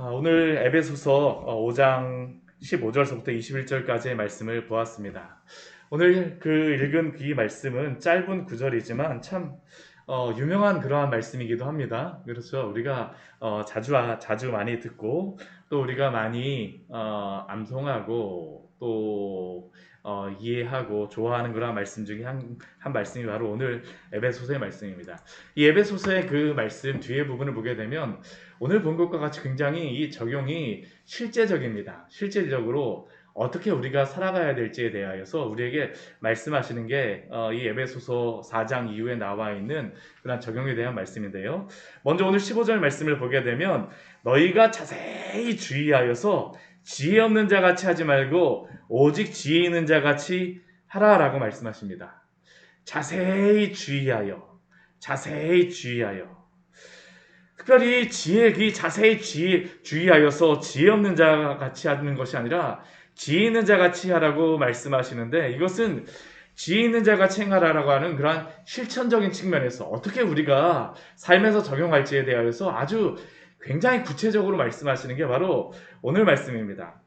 오늘 에베소서 5장 15절서부터 21절까지의 말씀을 보았습니다. 오늘 읽은 이 말씀은 짧은 구절이지만 참 유명한 그러한 말씀이기도 합니다. 그렇죠. 우리가 자주 많이 듣고 또 우리가 많이 암송하고 또 이해하고 좋아하는 그런 말씀 중에 한 말씀이 바로 오늘 에베소서의 말씀입니다. 이 에베소서의 그 말씀 뒤에 부분을 보게 되면 오늘 본 것과 같이 굉장히 이 적용이 실제적입니다. 실질적으로 어떻게 우리가 살아가야 될지에 대하여서 우리에게 말씀하시는 게 이 에베소서 4장 이후에 나와 있는 그런 적용에 대한 말씀인데요. 먼저 오늘 15절 말씀을 보게 되면 너희가 자세히 주의하여서 지혜 없는 자 같이 하지 말고 오직 지혜 있는 자 같이 하라라고 말씀하십니다. 자세히 주의하여. 특별히 자세히 주의하여서 지혜 없는 자 같이 하는 것이 아니라 지혜 있는 자 같이 하라고 말씀하시는데, 이것은 지혜 있는 자 같이 행하라라고 하는 그러한 실천적인 측면에서 어떻게 우리가 삶에서 적용할지에 대하여서 아주 굉장히 구체적으로 말씀하시는 게 바로 오늘 말씀입니다.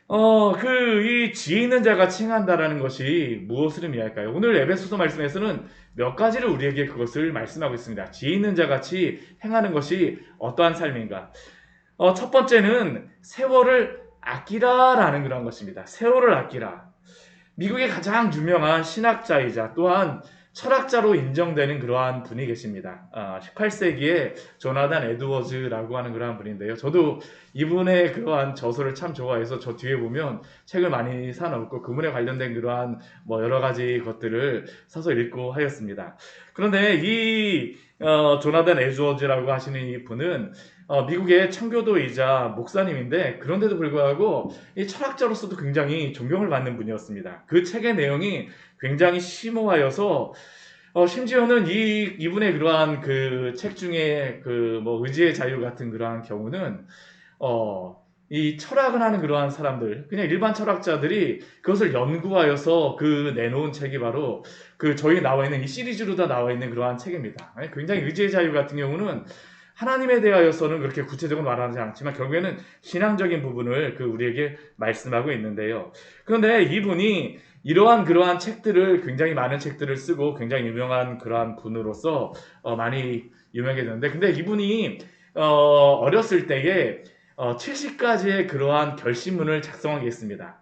이 지혜 있는 자가 행한다라는 것이 무엇을 의미할까요? 오늘 에베소서 말씀에서는 몇 가지를 우리에게 그것을 말씀하고 있습니다. 지혜 있는 자 같이 행하는 것이 어떠한 삶인가? 첫 번째는 세월을 아끼라라는 그런 것입니다. 세월을 아끼라. 미국의 가장 유명한 신학자이자 또한 철학자로 인정되는 그러한 분이 계십니다. 18세기에 조나단 에드워즈라고 하는 그러한 분인데요. 저도 이분의 그러한 저서를 참 좋아해서 저 뒤에 보면 책을 많이 사놓고 그분에 관련된 그러한 여러 가지 것들을 사서 읽고 하였습니다. 그런데 이 조나단 에드워즈라고 하시는 이 분은 미국의 청교도이자 목사님인데, 그런데도 불구하고 이 철학자로서도 굉장히 존경을 받는 분이었습니다. 그 책의 내용이 굉장히 심오하여서 심지어는 이분의 그러한 그 책 중에 의지의 자유 같은 그러한 경우는 이 철학을 하는 그러한 사람들, 그냥 일반 철학자들이 그것을 연구하여서 내놓은 책이 바로 저희 나와 있는 이 시리즈로 다 나와 있는 그러한 책입니다. 굉장히 의지의 자유 같은 경우는 하나님에 대하여서는 그렇게 구체적으로 말하지 않지만 결국에는 신앙적인 부분을 우리에게 말씀하고 있는데요. 그런데 이분이 그러한 책들을, 굉장히 많은 책들을 쓰고 굉장히 유명한 그러한 분으로서 많이 유명해졌는데, 근데 이분이 어렸을 때에 70가지의 그러한 결심문을 작성하게 했습니다.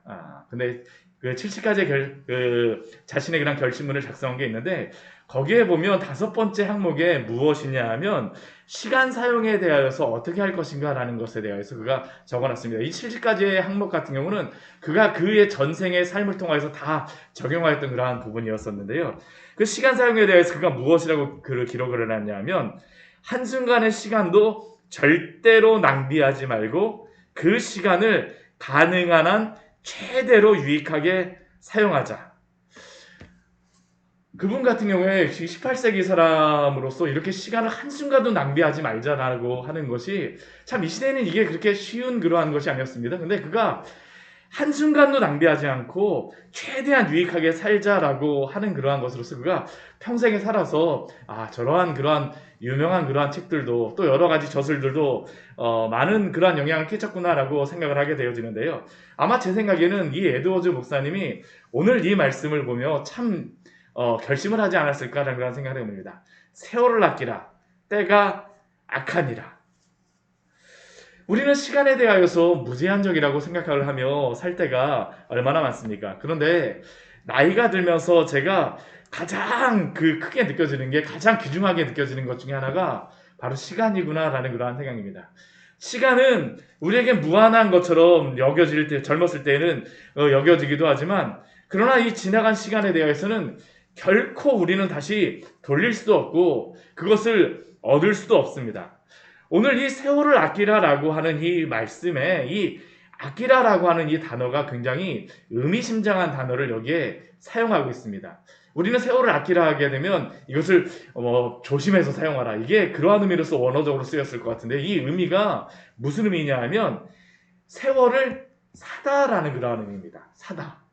근데 그 70가지의 자신의 그런 결심문을 작성한 게 있는데, 거기에 보면 5번째 항목에 무엇이냐 하면 시간 사용에 대하여서 어떻게 할 것인가 라는 것에 대해서 그가 적어놨습니다. 이 70가지의 항목 같은 경우는 그가 그의 전생의 삶을 통해서 다 적용하였던 그러한 부분이었었는데요. 그 시간 사용에 대해서 그가 무엇이라고 기록을 해놨냐면, 한순간의 시간도 절대로 낭비하지 말고 그 시간을 가능한 한 최대로 유익하게 사용하자. 그분 같은 경우에 18세기 사람으로서 이렇게 시간을 한순간도 낭비하지 말자라고 하는 것이 참 이 시대에는 이게 그렇게 쉬운 그러한 것이 아니었습니다. 근데 그가 한순간도 낭비하지 않고 최대한 유익하게 살자라고 하는 그러한 것으로서 그가 평생에 살아서 저러한 그러한 유명한 그러한 책들도 또 여러 가지 저술들도 많은 그러한 영향을 끼쳤구나라고 생각을 하게 되어지는데요. 아마 제 생각에는 이 에드워즈 목사님이 오늘 이 말씀을 보며 참 결심을 하지 않았을까라는 그런 생각을 해봅니다. 세월을 아끼라, 때가 악하니라. 우리는 시간에 대하여서 무제한적이라고 생각을 하며 살 때가 얼마나 많습니까? 그런데 나이가 들면서 제가 가장 크게 느껴지는 게, 가장 귀중하게 느껴지는 것 중에 하나가 바로 시간이구나라는 그러한 생각입니다. 시간은 우리에게 무한한 것처럼 젊었을 때는 여겨지기도 하지만, 그러나 이 지나간 시간에 대해서는 결코 우리는 다시 돌릴 수도 없고 그것을 얻을 수도 없습니다. 오늘 이 세월을 아끼라라고 하는 이 말씀에 이 아끼라라고 하는 이 단어가 굉장히 의미심장한 단어를 여기에 사용하고 있습니다. 우리는 세월을 아끼라 하게 되면 이것을 조심해서 사용하라, 이게 그러한 의미로서 원어적으로 쓰였을 것 같은데, 이 의미가 무슨 의미냐 하면 세월을 사다라는 그러한 의미입니다. 사다.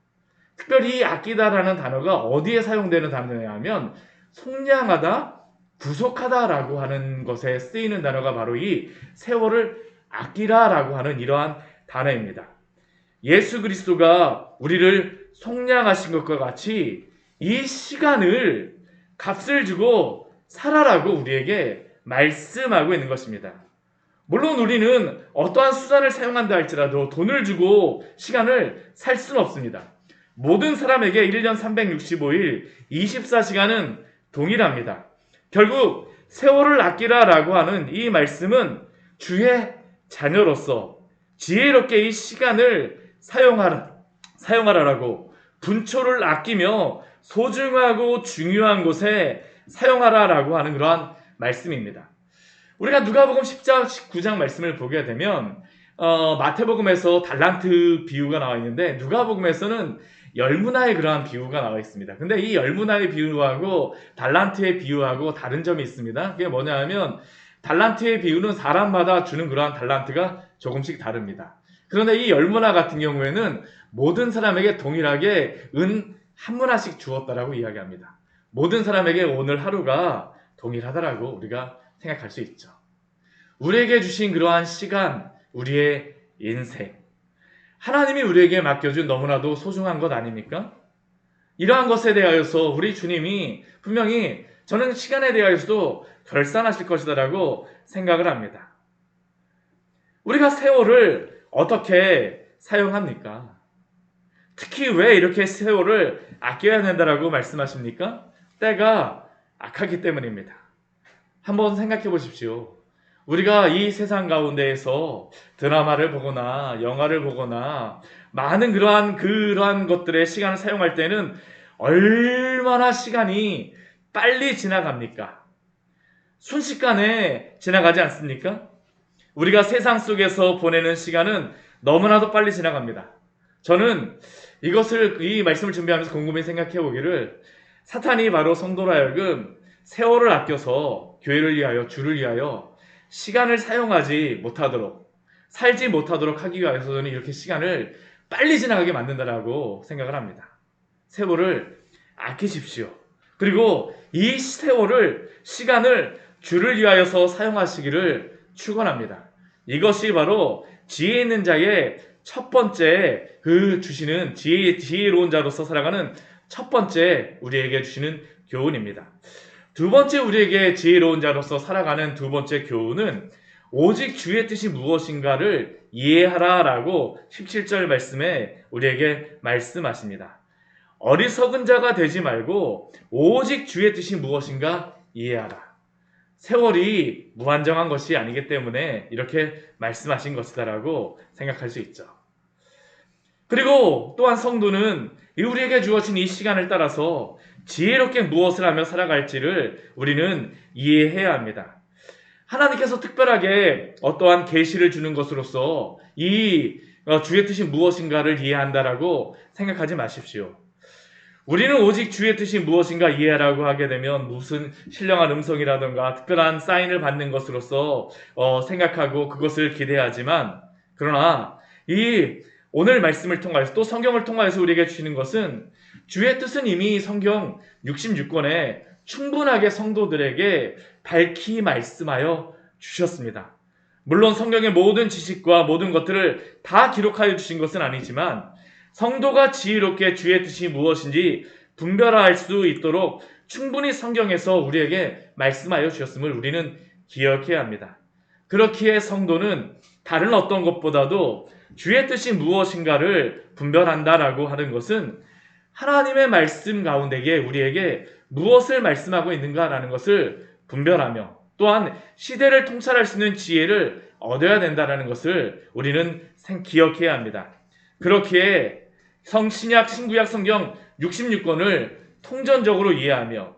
특별히 아끼다라는 단어가 어디에 사용되는 단어냐면 속량하다, 구속하다라고 하는 것에 쓰이는 단어가 바로 이 세월을 아끼라라고 하는 이러한 단어입니다. 예수 그리스도가 우리를 속량하신 것과 같이 이 시간을 값을 주고 살아라고 우리에게 말씀하고 있는 것입니다. 물론 우리는 어떠한 수단을 사용한다 할지라도 돈을 주고 시간을 살 수는 없습니다. 모든 사람에게 1년 365일 24시간은 동일합니다. 결국 세월을 아끼라라고 하는 이 말씀은 주의 자녀로서 지혜롭게 이 시간을 사용하라라고 분초를 아끼며 소중하고 중요한 곳에 사용하라라고 하는 그러한 말씀입니다. 우리가 누가복음 10장, 19장 말씀을 보게 되면 마태복음에서 달란트 비유가 나와 있는데 누가복음에서는 열문화의 그러한 비유가 나와 있습니다. 근데 이 열문화의 비유하고 달란트의 비유하고 다른 점이 있습니다. 그게 뭐냐 하면 달란트의 비유는 사람마다 주는 그러한 달란트가 조금씩 다릅니다. 그런데 이 열문화 같은 경우에는 모든 사람에게 동일하게 은 한 문화씩 주었다라고 이야기합니다. 모든 사람에게 오늘 하루가 동일하다라고 우리가 생각할 수 있죠. 우리에게 주신 그러한 시간, 우리의 인생, 하나님이 우리에게 맡겨준 너무나도 소중한 것 아닙니까? 이러한 것에 대하여서 우리 주님이 분명히 저는 시간에 대하여서도 결산하실 것이다라고 생각을 합니다. 우리가 세월을 어떻게 사용합니까? 특히 왜 이렇게 세월을 아껴야 된다라고 말씀하십니까? 때가 악하기 때문입니다. 한번 생각해 보십시오. 우리가 이 세상 가운데에서 드라마를 보거나 영화를 보거나 많은 그러한 것들의 시간을 사용할 때는 얼마나 시간이 빨리 지나갑니까? 순식간에 지나가지 않습니까? 우리가 세상 속에서 보내는 시간은 너무나도 빨리 지나갑니다. 저는 이 말씀을 준비하면서 곰곰이 생각해 보기를 사탄이 바로 성도로 하여금 세월을 아껴서 교회를 위하여 주를 위하여 시간을 사용하지 못하도록 살지 못하도록 하기 위해서 저는 이렇게 시간을 빨리 지나가게 만든다라고 생각을 합니다. 세월을 아끼십시오. 그리고 이 시간을 주를 위하여서 사용하시기를 축원합니다. 이것이 바로 지혜 있는 자의 첫 번째 주시는 지혜로운 자로서 살아가는 첫 번째 우리에게 주시는 교훈입니다. 두 번째 우리에게 지혜로운 자로서 살아가는 두 번째 교훈은 오직 주의 뜻이 무엇인가를 이해하라라고 17절 말씀에 우리에게 말씀하십니다. 어리석은 자가 되지 말고 오직 주의 뜻이 무엇인가 이해하라. 세월이 무한정한 것이 아니기 때문에 이렇게 말씀하신 것이다라고 생각할 수 있죠. 그리고 또한 성도는 우리에게 주어진 이 시간을 따라서 지혜롭게 무엇을 하며 살아갈지를 우리는 이해해야 합니다. 하나님께서 특별하게 어떠한 계시를 주는 것으로서 이 주의 뜻이 무엇인가를 이해한다라고 생각하지 마십시오. 우리는 오직 주의 뜻이 무엇인가 이해하라고 하게 되면 무슨 신령한 음성이라든가 특별한 사인을 받는 것으로서 생각하고 그것을 기대하지만 그러나 이 오늘 말씀을 통하여서 또 성경을 통하여서 우리에게 주시는 것은 주의 뜻은 이미 성경 66권에 충분하게 성도들에게 밝히 말씀하여 주셨습니다. 물론 성경의 모든 지식과 모든 것들을 다 기록하여 주신 것은 아니지만 성도가 지혜롭게 주의 뜻이 무엇인지 분별할 수 있도록 충분히 성경에서 우리에게 말씀하여 주셨음을 우리는 기억해야 합니다. 그렇기에 성도는 다른 어떤 것보다도 주의 뜻이 무엇인가를 분별한다라고 하는 것은 하나님의 말씀 가운데에 우리에게 무엇을 말씀하고 있는가라는 것을 분별하며 또한 시대를 통찰할 수 있는 지혜를 얻어야 된다는 것을 우리는 기억해야 합니다. 그렇기에 신약, 신구약 성경 66권을 통전적으로 이해하며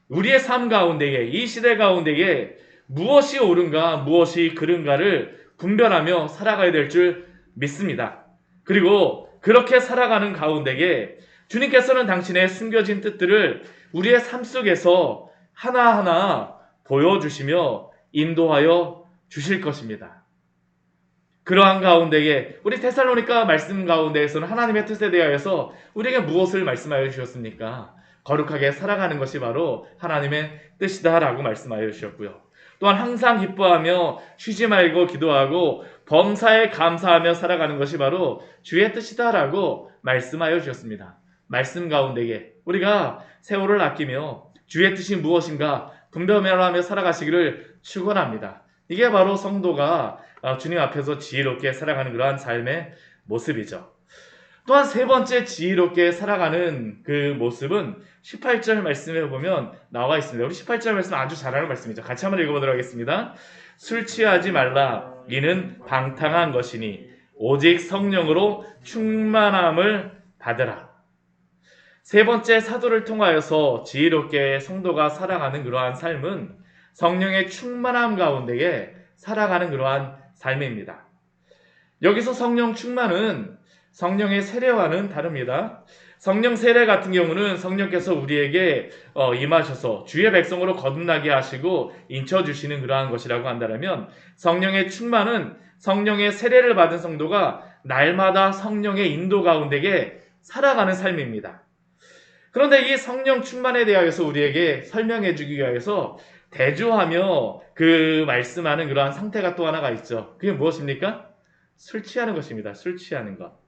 우리의 삶 가운데에 이 시대 가운데에 무엇이 옳은가 무엇이 그른가를 분별하며 살아가야 될 줄 믿습니다. 그리고 그렇게 살아가는 가운데에 주님께서는 당신의 숨겨진 뜻들을 우리의 삶 속에서 하나하나 보여주시며 인도하여 주실 것입니다. 그러한 가운데에 우리 데살로니가 말씀 가운데에서는 하나님의 뜻에 대하여서 우리에게 무엇을 말씀하여 주셨습니까? 거룩하게 살아가는 것이 바로 하나님의 뜻이다라고 말씀하여 주셨고요. 또한 항상 기뻐하며 쉬지 말고 기도하고 범사에 감사하며 살아가는 것이 바로 주의 뜻이다라고 말씀하여 주셨습니다. 말씀 가운데에 우리가 세월을 아끼며 주의 뜻이 무엇인가 분별하며 살아가시기를 축원합니다. 이게 바로 성도가 주님 앞에서 지혜롭게 살아가는 그러한 삶의 모습이죠. 또한 세 번째 지혜롭게 살아가는 그 모습은 18절 말씀에 보면 나와 있습니다. 우리 18절 말씀 아주 잘 아는 말씀이죠. 같이 한번 읽어보도록 하겠습니다. 술 취하지 말라. 이는 방탕한 것이니 오직 성령으로 충만함을 받으라. 세 번째 사도를 통하여서 지혜롭게 성도가 살아가는 그러한 삶은 성령의 충만함 가운데에 살아가는 그러한 삶입니다. 여기서 성령 충만은 성령의 세례와는 다릅니다. 성령 세례 같은 경우는 성령께서 우리에게 임하셔서 주의 백성으로 거듭나게 하시고 인쳐주시는 그러한 것이라고 한다면, 성령의 충만은 성령의 세례를 받은 성도가 날마다 성령의 인도 가운데에 살아가는 삶입니다. 그런데 이 성령 충만에 대하여서 우리에게 설명해 주기 위해서 대조하며 그 말씀하는 그러한 상태가 또 하나가 있죠. 그게 무엇입니까? 술 취하는 것입니다. 술 취하는 것.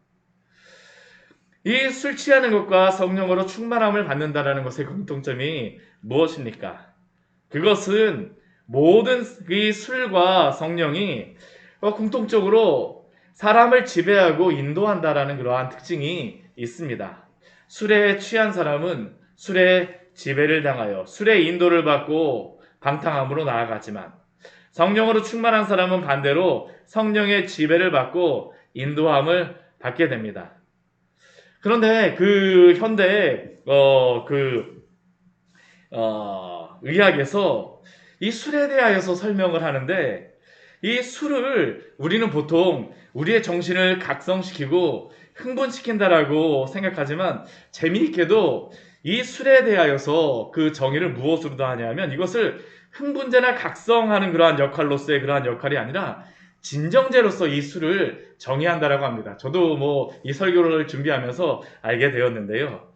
이 술 취하는 것과 성령으로 충만함을 받는다라는 것의 공통점이 무엇입니까? 그것은 모든 이 술과 성령이 공통적으로 사람을 지배하고 인도한다라는 그러한 특징이 있습니다. 술에 취한 사람은 술의 지배를 당하여 술의 인도를 받고 방탕함으로 나아가지만, 성령으로 충만한 사람은 반대로 성령의 지배를 받고 인도함을 받게 됩니다. 그런데 그 현대 의학에서 이 술에 대하여서 설명을 하는데, 이 술을 우리는 보통 우리의 정신을 각성시키고 흥분시킨다라고 생각하지만, 재미있게도 이 술에 대하여서 그 정의를 무엇으로 하냐면, 이것을 흥분제나 각성하는 그러한 역할로서의 그러한 역할이 아니라 진정제로서 이 술을 정의한다라고 합니다. 저도 이 설교를 준비하면서 알게 되었는데요.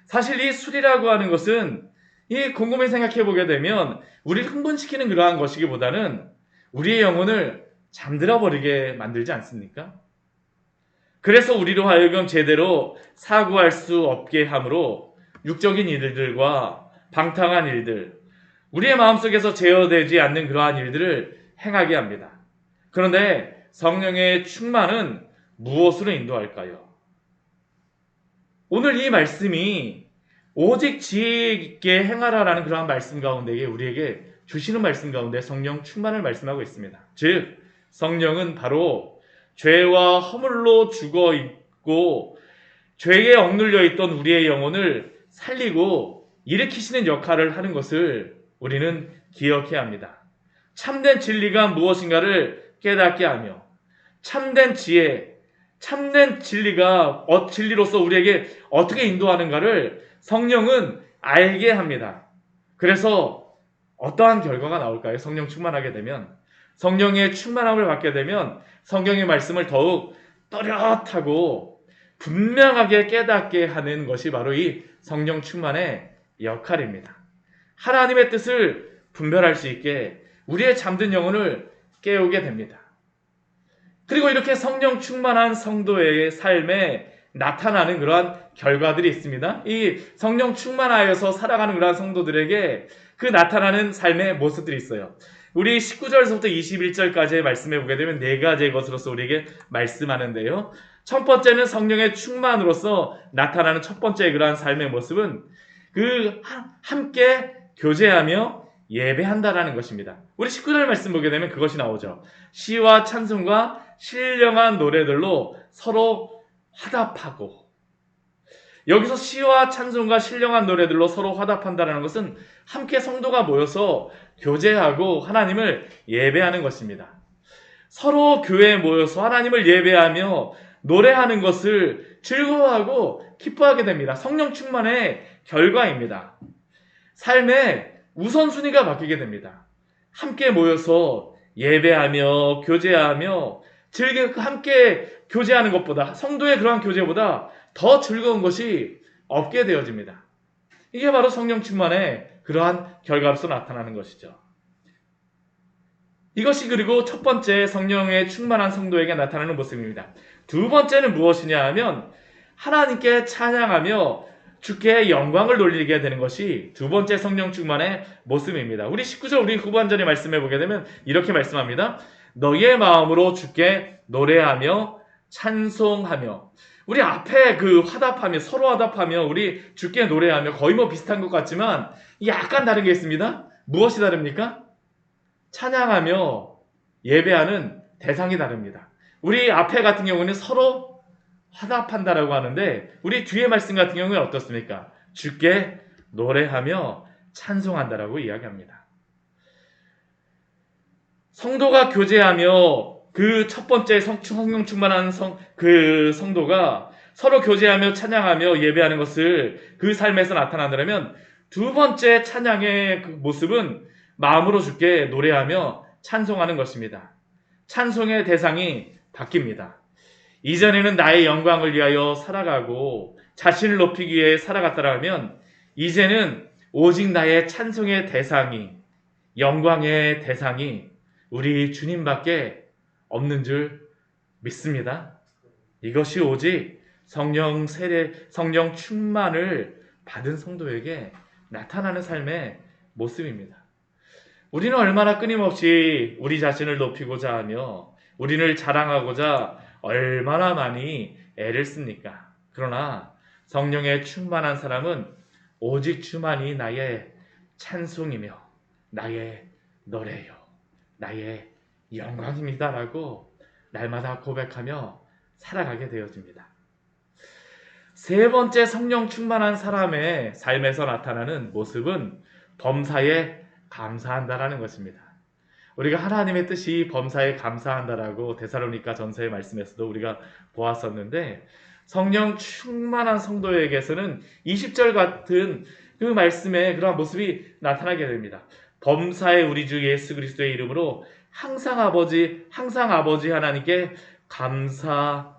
사실 이 술이라고 하는 것은 이 곰곰이 생각해 보게 되면 우리를 흥분시키는 그러한 것이기보다는 우리의 영혼을 잠들어 버리게 만들지 않습니까? 그래서 우리로 하여금 제대로 사고할 수 없게 함으로 육적인 일들과 방탕한 일들, 우리의 마음속에서 제어되지 않는 그러한 일들을 행하게 합니다. 그런데 성령의 충만은 무엇으로 인도할까요? 오늘 이 말씀이 오직 지혜 있게 행하라라는 그러한 말씀 가운데에 우리에게 주시는 말씀 가운데 성령 충만을 말씀하고 있습니다. 즉 성령은 바로 죄와 허물로 죽어 있고 죄에 억눌려 있던 우리의 영혼을 살리고 일으키시는 역할을 하는 것을 우리는 기억해야 합니다. 참된 진리가 무엇인가를 깨닫게 하며 참된 지혜, 참된 진리가 진리로서 우리에게 어떻게 인도하는가를 성령은 알게 합니다. 그래서 어떠한 결과가 나올까요? 성령 충만하게 되면, 성령의 충만함을 받게 되면 성경의 말씀을 더욱 또렷하고 분명하게 깨닫게 하는 것이 바로 이 성령 충만의 역할입니다. 하나님의 뜻을 분별할 수 있게 우리의 잠든 영혼을 깨우게 됩니다. 그리고 이렇게 성령 충만한 성도의 삶에 나타나는 그러한 결과들이 있습니다. 이 성령 충만하여서 살아가는 그러한 성도들에게 그 나타나는 삶의 모습들이 있어요. 우리 19절에서부터 21절까지의 말씀해 보게 되면 네 가지의 것으로서 우리에게 말씀하는데요. 첫 번째는 성령의 충만으로서 나타나는 첫 번째 그러한 삶의 모습은 함께 교제하며 예배한다라는 것입니다. 우리 19절 말씀 보게 되면 그것이 나오죠. 시와 찬송과 신령한 노래들로 서로 화답하고, 여기서 시와 찬송과 신령한 노래들로 서로 화답한다는 것은 함께 성도가 모여서 교제하고 하나님을 예배하는 것입니다. 서로 교회에 모여서 하나님을 예배하며 노래하는 것을 즐거워하고 기뻐하게 됩니다. 성령 충만의 결과입니다. 삶의 우선순위가 바뀌게 됩니다. 함께 모여서 예배하며 교제하며 함께 교제하는 것보다, 성도의 그러한 교제보다 더 즐거운 것이 없게 되어집니다. 이게 바로 성령 충만의 그러한 결과로서 나타나는 것이죠. 이것이 그리고 첫 번째 성령의 충만한 성도에게 나타나는 모습입니다. 두 번째는 무엇이냐 하면 하나님께 찬양하며 주께 영광을 돌리게 되는 것이 두 번째 성령 충만의 모습입니다. 우리 19절 우리 후반절에 말씀해 보게 되면 이렇게 말씀합니다. 너희의 마음으로 주께 노래하며 찬송하며. 우리 앞에 그 화답하며 서로 화답하며 우리 주께 노래하며 거의 뭐 비슷한 것 같지만 약간 다른 게 있습니다. 무엇이 다릅니까? 찬양하며 예배하는 대상이 다릅니다. 우리 앞에 같은 경우는 서로 화답한다라고 하는데 우리 뒤에 말씀 같은 경우는 어떻습니까? 주께 노래하며 찬송한다라고 이야기합니다. 성도가 교제하며 그 첫 번째 성령 충만한 그 성도가 서로 교제하며 찬양하며 예배하는 것을 그 삶에서 나타난다면 두 번째 찬양의 그 모습은 마음으로 주께 노래하며 찬송하는 것입니다. 찬송의 대상이 바뀝니다. 이전에는 나의 영광을 위하여 살아가고 자신을 높이기 위해 살아갔다면 이제는 오직 나의 찬송의 대상이 영광의 대상이 우리 주님밖에 없는 줄 믿습니다. 이것이 오직 성령 세례, 성령 충만을 받은 성도에게 나타나는 삶의 모습입니다. 우리는 얼마나 끊임없이 우리 자신을 높이고자 하며 우리를 자랑하고자 얼마나 많이 애를 씁니까? 그러나 성령에 충만한 사람은 오직 주만이 나의 찬송이며 나의 노래요, 나의 영광입니다라고 날마다 고백하며 살아가게 되어집니다. 세 번째 성령 충만한 사람의 삶에서 나타나는 모습은 범사에 감사한다라는 것입니다. 우리가 하나님의 뜻이 범사에 감사한다라고 데살로니가 전서의 말씀에서도 우리가 보았었는데 성령 충만한 성도에게서는 20절 같은 그 말씀에 그러한 모습이 나타나게 됩니다. 범사에 우리 주 예수 그리스도의 이름으로 항상 아버지 하나님께 감사하며.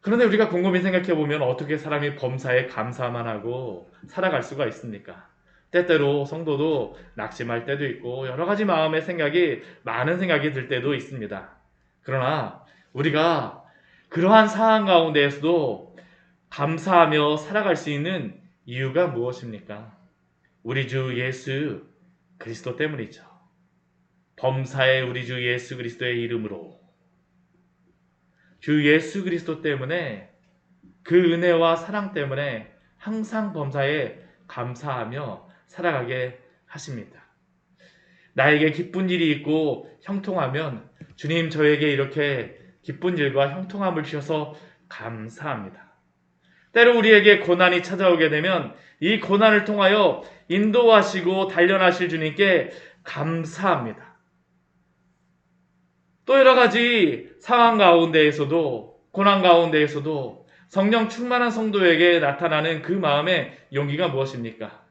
그런데 우리가 곰곰이 생각해 보면 어떻게 사람이 범사에 감사만 하고 살아갈 수가 있습니까? 때때로 성도도 낙심할 때도 있고 여러 가지 마음의 생각이 많은 생각이 들 때도 있습니다. 그러나 우리가 그러한 상황 가운데에서도 감사하며 살아갈 수 있는 이유가 무엇입니까? 우리 주 예수 그리스도 때문이죠. 범사에 우리 주 예수 그리스도의 이름으로 주 예수 그리스도 때문에 그 은혜와 사랑 때문에 항상 범사에 감사하며 살아가게 하십니다. 나에게 기쁜 일이 있고 형통하면 주님 저에게 이렇게 기쁜 일과 형통함을 주셔서 감사합니다. 때로 우리에게 고난이 찾아오게 되면 이 고난을 통하여 인도하시고 단련하실 주님께 감사합니다. 또 여러 가지 상황 가운데에서도 고난 가운데에서도 성령 충만한 성도에게 나타나는 그 마음의 용기가 무엇입니까?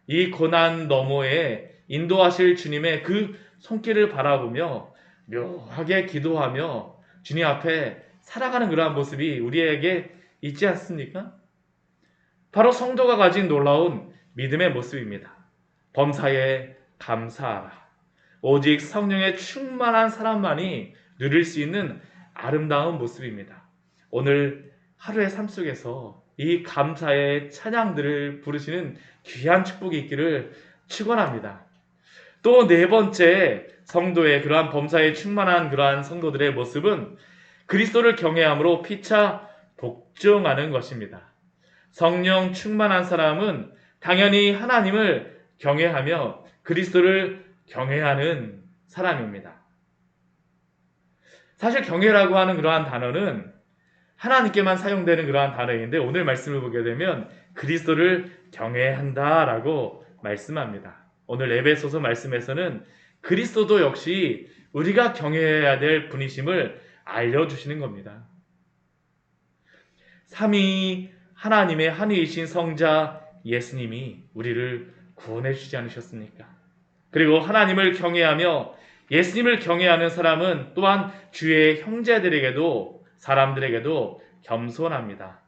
이 고난 너머에 인도하실 주님의 그 손길을 바라보며 묘하게 기도하며 주님 앞에 살아가는 그러한 모습이 우리에게 있지 않습니까? 바로 성도가 가진 놀라운 믿음의 모습입니다. 범사에 감사하라. 오직 성령의 충만한 사람만이 누릴 수 있는 아름다운 모습입니다. 오늘 하루의 삶 속에서 이 감사의 찬양들을 부르시는 귀한 축복이 있기를 축원합니다. 또 네 번째 성도의 그러한 범사에 충만한 그러한 성도들의 모습은 그리스도를 경외함으로 피차 복종하는 것입니다. 성령 충만한 사람은 당연히 하나님을 경외하며 그리스도를 경외하는 사람입니다. 사실 경외라고 하는 그러한 단어는 하나님께만 사용되는 그러한 단어인데 오늘 말씀을 보게 되면 그리스도를 경외한다라고 말씀합니다. 오늘 에베소서 말씀에서는 그리스도도 역시 우리가 경외해야 될 분이심을 알려주시는 겁니다. 삼위 하나님의 한위이신 성자 예수님이 우리를 구원해 주지 않으셨습니까? 그리고 하나님을 경외하며 예수님을 경외하는 사람은 또한 주의 형제들에게도 사람들에게도 겸손합니다.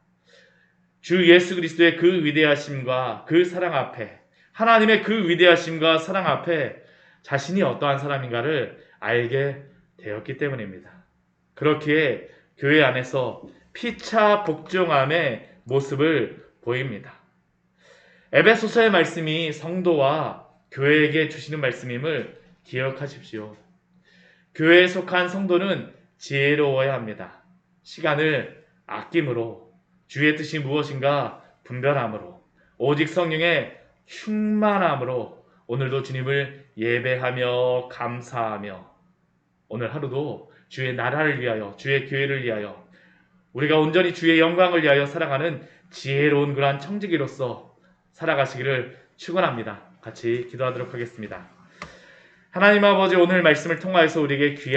주 예수 그리스도의 그 위대하심과 그 사랑 앞에 하나님의 그 위대하심과 사랑 앞에 자신이 어떠한 사람인가를 알게 되었기 때문입니다. 그렇기에 교회 안에서 피차 복종함의 모습을 보입니다. 에베소서의 말씀이 성도와 교회에게 주시는 말씀임을 기억하십시오. 교회에 속한 성도는 지혜로워야 합니다. 시간을 아낌으로, 주의 뜻이 무엇인가 분별함으로, 오직 성령의 충만함으로 오늘도 주님을 예배하며 감사하며 오늘 하루도 주의 나라를 위하여, 주의 교회를 위하여, 우리가 온전히 주의 영광을 위하여 살아가는 지혜로운 그러한 청지기로서 살아가시기를 축원합니다. 같이 기도하도록 하겠습니다. 하나님 아버지, 오늘 말씀을 통하여서 우리에게 귀한